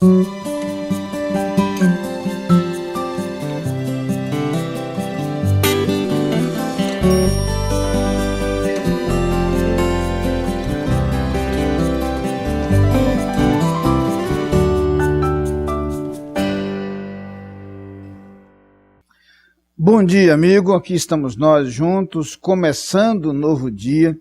Bom dia, amigo. Aqui estamos nós juntos, começando um novo dia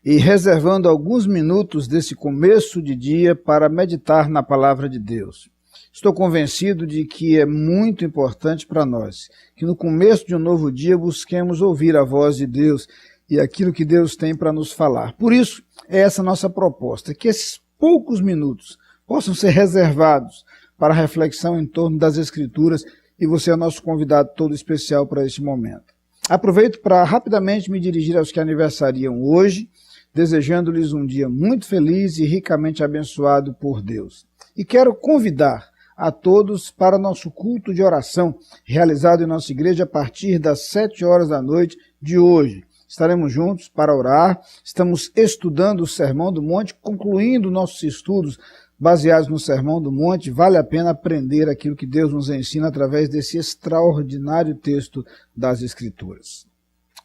e reservando alguns minutos desse começo de dia para meditar na palavra de Deus. Estou convencido de que é muito importante para nós que no começo de um novo dia busquemos ouvir a voz de Deus e aquilo que Deus tem para nos falar. Por isso, é essa nossa proposta, que esses poucos minutos possam ser reservados para a reflexão em torno das Escrituras, e você é nosso convidado todo especial para este momento. Aproveito para rapidamente me dirigir aos que aniversariam hoje, desejando-lhes um dia muito feliz e ricamente abençoado por Deus. E quero convidar a todos para nosso culto de oração, realizado em nossa igreja a partir das 7 horas da noite de hoje. Estaremos juntos para orar, estamos estudando o Sermão do Monte, concluindo nossos estudos baseados no Sermão do Monte. Vale a pena aprender aquilo que Deus nos ensina através desse extraordinário texto das Escrituras.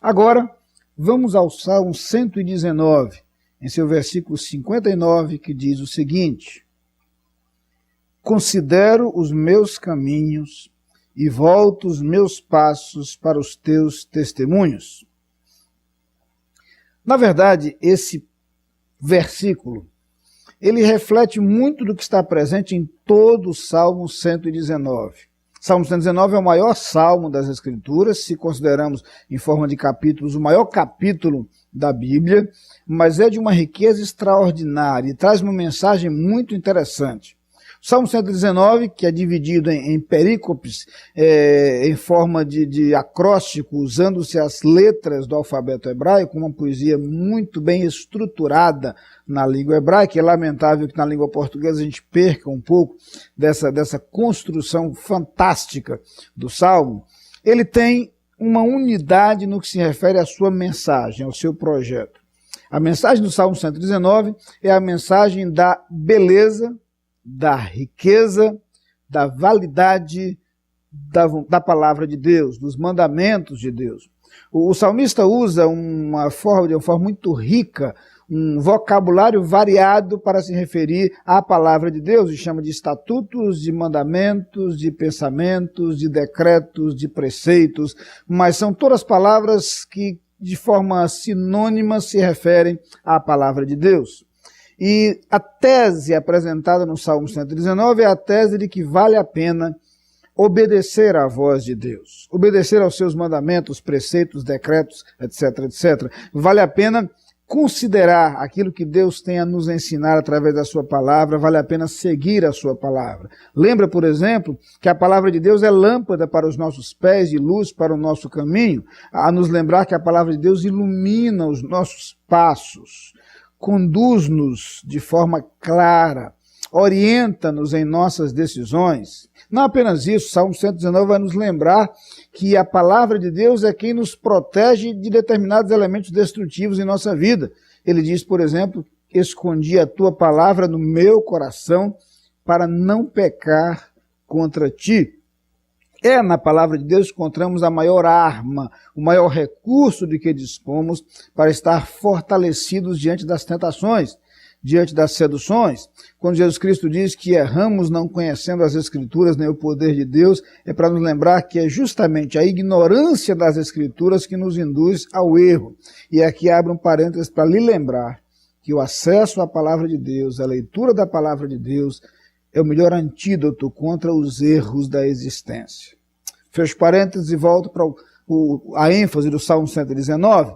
Agora, vamos ao Salmo 119, em seu versículo 59, que diz o seguinte: Considero os meus caminhos e volto os meus passos para os teus testemunhos. Na verdade, esse versículo ele reflete muito do que está presente em todo o Salmo 119. Salmo 119 é o maior salmo das Escrituras, se consideramos em forma de capítulos, o maior capítulo da Bíblia, mas é de uma riqueza extraordinária e traz uma mensagem muito interessante. O Salmo 119, que é dividido em perícopes, em forma de acróstico, usando-se as letras do alfabeto hebraico, uma poesia muito bem estruturada na língua hebraica. É lamentável que na língua portuguesa a gente perca um pouco dessa construção fantástica do Salmo. Ele tem uma unidade no que se refere à sua mensagem, ao seu projeto. A mensagem do Salmo 119 é a mensagem da beleza, da riqueza, da validade da palavra de Deus, dos mandamentos de Deus. O salmista usa de uma forma muito rica, um vocabulário variado para se referir à palavra de Deus, e chama de estatutos, de mandamentos, de pensamentos, de decretos, de preceitos, mas são todas palavras que de forma sinônima se referem à palavra de Deus. E a tese apresentada no Salmo 119 é a tese de que vale a pena obedecer à voz de Deus, obedecer aos seus mandamentos, preceitos, decretos, etc, etc. Vale a pena considerar aquilo que Deus tem a nos ensinar através da sua palavra, vale a pena seguir a sua palavra. Lembra, por exemplo, que a palavra de Deus é lâmpada para os nossos pés e luz para o nosso caminho, a nos lembrar que a palavra de Deus ilumina os nossos passos, conduz-nos de forma clara, orienta-nos em nossas decisões. Não apenas isso, o Salmo 119 vai nos lembrar que a palavra de Deus é quem nos protege de determinados elementos destrutivos em nossa vida. Ele diz, por exemplo, escondi a tua palavra no meu coração para não pecar contra ti. É na palavra de Deus que encontramos a maior arma, o maior recurso de que dispomos para estar fortalecidos diante das tentações, diante das seduções. Quando Jesus Cristo diz que erramos não conhecendo as Escrituras nem o poder de Deus, é para nos lembrar que é justamente a ignorância das Escrituras que nos induz ao erro. E aqui abre um parênteses para lhe lembrar que o acesso à palavra de Deus, a leitura da palavra de Deus, é o melhor antídoto contra os erros da existência. Fecho parênteses e volto para a ênfase do Salmo 119.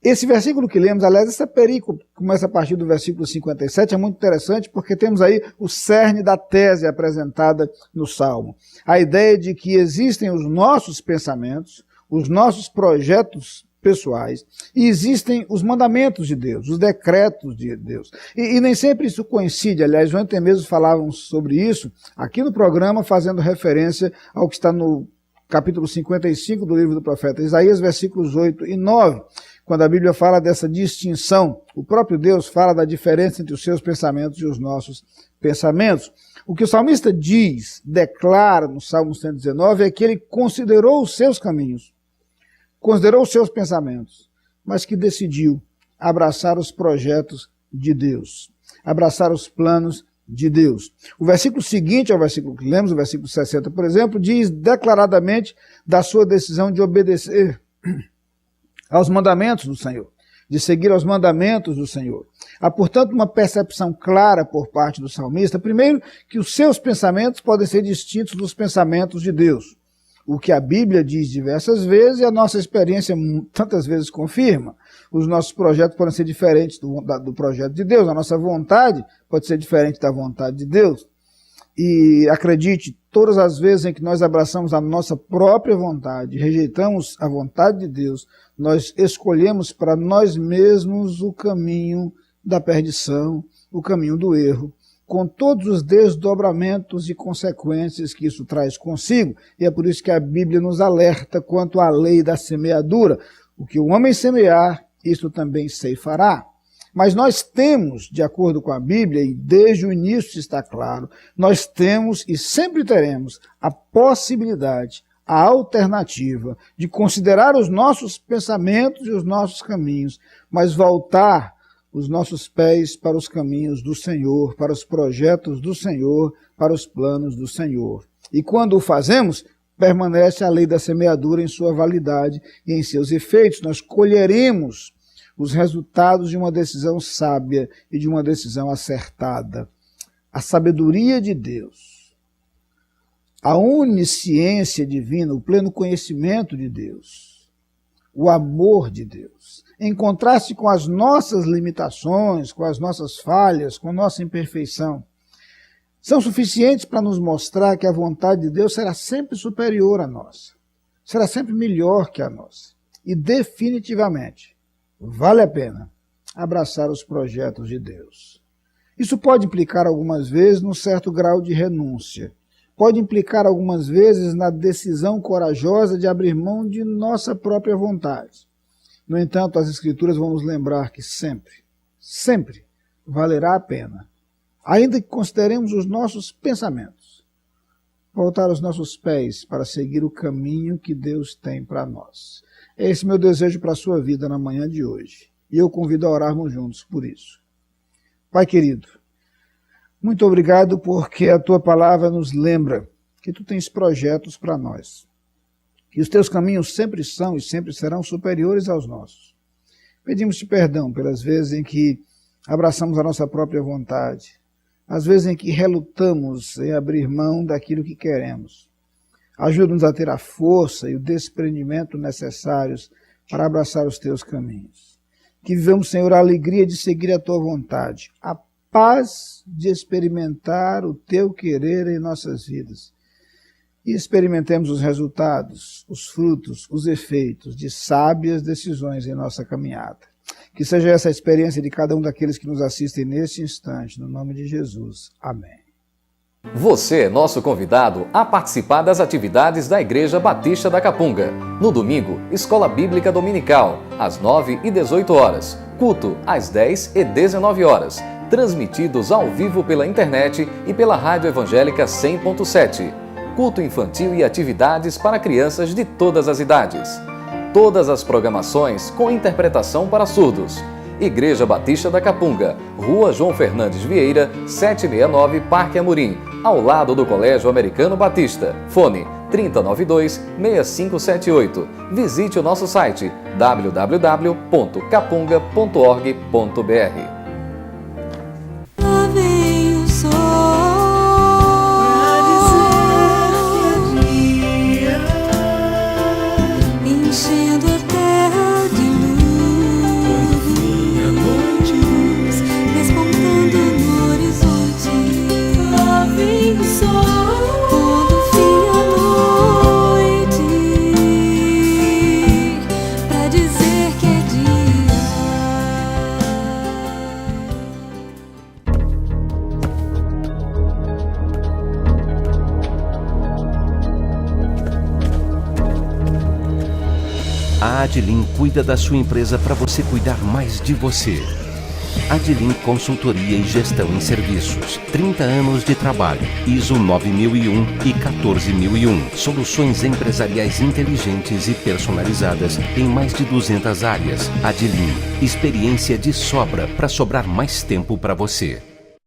Esse versículo que lemos, aliás, essa perícope que começa a partir do versículo 57, é muito interessante porque temos aí o cerne da tese apresentada no Salmo. A ideia de que existem os nossos pensamentos, os nossos projetos pessoais, e existem os mandamentos de Deus, os decretos de Deus. E nem sempre isso coincide. Aliás, ontem mesmo falávamos sobre isso aqui no programa, fazendo referência ao que está no capítulo 55 do livro do profeta Isaías, versículos 8 e 9, Quando a Bíblia fala dessa distinção, o próprio Deus fala da diferença entre os seus pensamentos e os nossos pensamentos. O que o salmista diz, declara no Salmo 119, é que ele considerou os seus caminhos, considerou os seus pensamentos, mas que decidiu abraçar os projetos de Deus, abraçar os planos de Deus. O versículo seguinte ao versículo que lemos, o versículo 60, por exemplo, diz declaradamente da sua decisão de obedecer aos mandamentos do Senhor, de seguir aos mandamentos do Senhor. Há, portanto, uma percepção clara por parte do salmista, primeiro, que os seus pensamentos podem ser distintos dos pensamentos de Deus. O que a Bíblia diz diversas vezes e a nossa experiência tantas vezes confirma. Os nossos projetos podem ser diferentes do projeto de Deus, a nossa vontade pode ser diferente da vontade de Deus. E acredite, todas as vezes em que nós abraçamos a nossa própria vontade, rejeitamos a vontade de Deus, nós escolhemos para nós mesmos o caminho da perdição, o caminho do erro, com todos os desdobramentos e consequências que isso traz consigo. E é por isso que a Bíblia nos alerta quanto à lei da semeadura. O que o homem semear, isso também ceifará. Mas nós temos, de acordo com a Bíblia, e desde o início está claro, nós temos e sempre teremos a possibilidade, a alternativa de considerar os nossos pensamentos e os nossos caminhos, mas voltar os nossos pés para os caminhos do Senhor, para os projetos do Senhor, para os planos do Senhor. E quando o fazemos, permanece a lei da semeadura em sua validade e em seus efeitos. Nós colheremos os resultados de uma decisão sábia e de uma decisão acertada. A sabedoria de Deus, a onisciência divina, o pleno conhecimento de Deus, o amor de Deus, em contraste com as nossas limitações, com as nossas falhas, com a nossa imperfeição, são suficientes para nos mostrar que a vontade de Deus será sempre superior à nossa, será sempre melhor que a nossa. E definitivamente, vale a pena abraçar os projetos de Deus. Isso pode implicar algumas vezes num certo grau de renúncia. Pode implicar algumas vezes na decisão corajosa de abrir mão de nossa própria vontade. No entanto, as Escrituras vão nos lembrar que sempre valerá a pena, ainda que consideremos os nossos pensamentos, voltar os nossos pés para seguir o caminho que Deus tem para nós. É esse meu desejo para a sua vida na manhã de hoje. E eu convido a orarmos juntos por isso. Pai querido, muito obrigado porque a tua palavra nos lembra que tu tens projetos para nós. Que os teus caminhos sempre são e sempre serão superiores aos nossos. Pedimos-te perdão pelas vezes em que abraçamos a nossa própria vontade, às vezes em que relutamos em abrir mão daquilo que queremos. Ajuda-nos a ter a força e o desprendimento necessários para abraçar os teus caminhos. Que vivamos, Senhor, a alegria de seguir a tua vontade, a paz de experimentar o teu querer em nossas vidas. E experimentemos os resultados, os frutos, os efeitos de sábias decisões em nossa caminhada. Que seja essa a experiência de cada um daqueles que nos assistem neste instante, no nome de Jesus. Amém. Você é nosso convidado a participar das atividades da Igreja Batista da Capunga. No domingo, Escola Bíblica Dominical, às 9 e 18 horas. Culto, às 10 e 19 horas. Transmitidos ao vivo pela internet e pela Rádio Evangélica 100.7. Culto infantil e atividades para crianças de todas as idades. Todas as programações com interpretação para surdos. Igreja Batista da Capunga, Rua João Fernandes Vieira, 769, Parque Amorim, ao lado do Colégio Americano Batista. Fone 3092-6578. Visite o nosso site www.capunga.org.br. A Adlin cuida da sua empresa para você cuidar mais de você. Adlin Consultoria e Gestão em Serviços. 30 anos de trabalho. ISO 9001 e 14001. Soluções empresariais inteligentes e personalizadas em mais de 200 áreas. Adlin. Experiência de sobra para sobrar mais tempo para você.